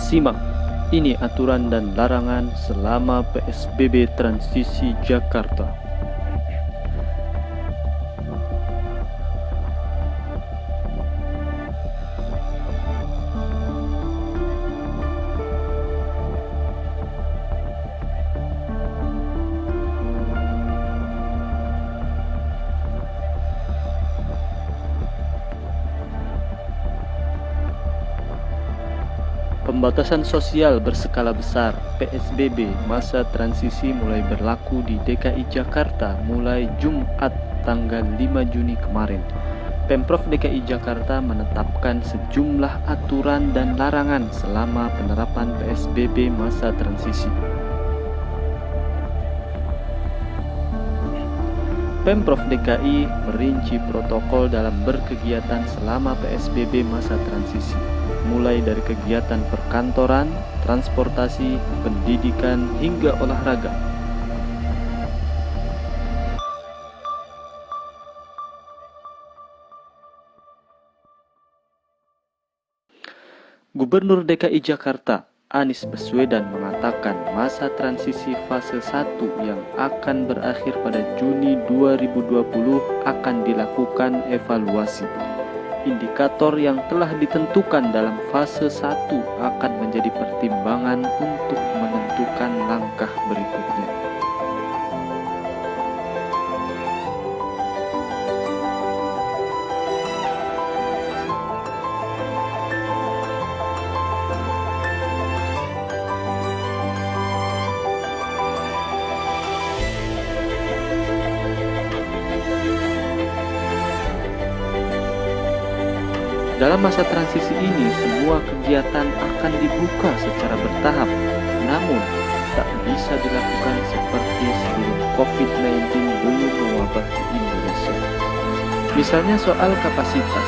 Simak, ini aturan dan larangan selama PSBB transisi Jakarta. Pembatasan sosial berskala besar (PSBB) masa transisi mulai berlaku di DKI Jakarta mulai Jumat tanggal 5 Juni kemarin. Pemprov DKI Jakarta menetapkan sejumlah aturan dan larangan selama penerapan PSBB masa transisi. Pemprov DKI merinci protokol dalam berkegiatan selama PSBB masa transisi, mulai dari kegiatan perkantoran, transportasi, pendidikan, hingga olahraga. Gubernur DKI Jakarta, Anies Baswedan mengatakan masa transisi fase 1 yang akan berakhir pada Juni 2020 akan dilakukan evaluasi. Indikator yang telah ditentukan dalam fase 1 akan menjadi pertimbangan untuk menentukan langkah berikutnya. Dalam masa transisi ini, semua kegiatan akan dibuka secara bertahap, namun tak bisa dilakukan seperti sebelum COVID-19 belum mewabah di Indonesia. Misalnya soal kapasitas.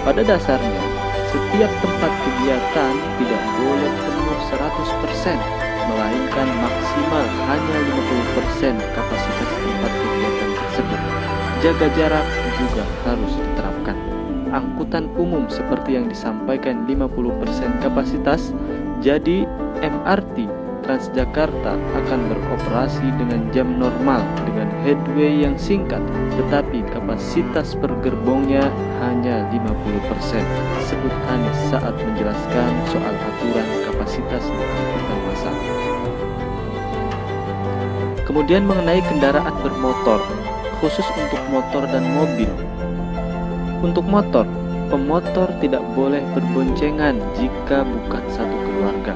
Pada dasarnya, setiap tempat kegiatan tidak boleh penuh 100%, melainkan maksimal hanya 50% kapasitas tempat kegiatan tersebut. Jaga jarak juga harus diterapkan. Angkutan umum seperti yang disampaikan 50% kapasitas, jadi MRT Transjakarta akan beroperasi dengan jam normal dengan headway yang singkat, tetapi kapasitas per gerbongnya hanya 50%, sebut Anies saat menjelaskan soal aturan kapasitas di angkutan massal. Kemudian mengenai kendaraan bermotor, khusus untuk motor dan mobil. Untuk motor, pemotor tidak boleh berboncengan jika bukan satu keluarga.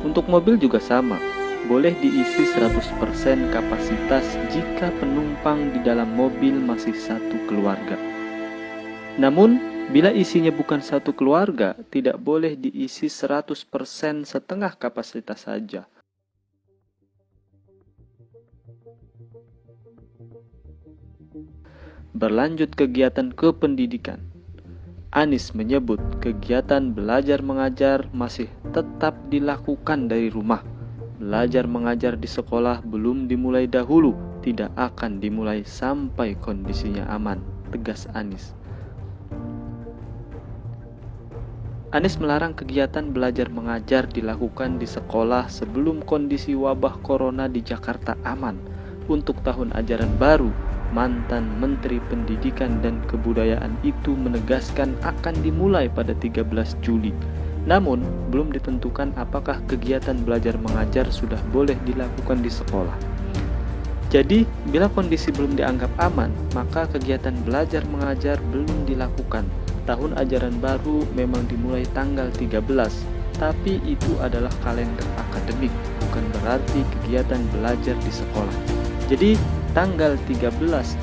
Untuk mobil juga sama, boleh diisi 100% kapasitas jika penumpang di dalam mobil masih satu keluarga. Namun, bila isinya bukan satu keluarga, tidak boleh diisi 100% setengah kapasitas saja. Berlanjut kegiatan kependidikan. Anies menyebut kegiatan belajar mengajar masih tetap dilakukan dari rumah. Belajar mengajar di sekolah belum dimulai dahulu, tidak akan dimulai sampai kondisinya aman, tegas Anies. Anies melarang kegiatan belajar mengajar dilakukan di sekolah sebelum kondisi wabah corona di Jakarta aman. Untuk tahun ajaran baru, mantan Menteri Pendidikan dan Kebudayaan itu menegaskan akan dimulai pada 13 Juli. Namun, belum ditentukan apakah kegiatan belajar mengajar sudah boleh dilakukan di sekolah. Jadi, bila kondisi belum dianggap aman, maka kegiatan belajar mengajar belum dilakukan. Tahun ajaran baru memang dimulai tanggal 13, tapi itu adalah kalender akademik, bukan berarti kegiatan belajar di sekolah. Jadi, tanggal 13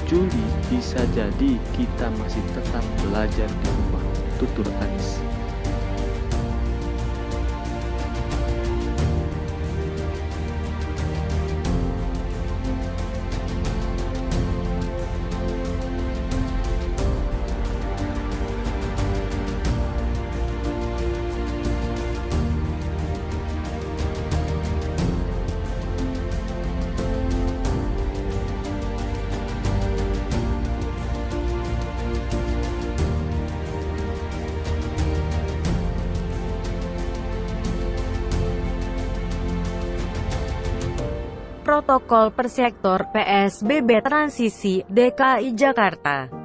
Juli bisa jadi kita masih tetap belajar di rumah, tutur Anies. protokol per sektor PSBB transisi DKI Jakarta.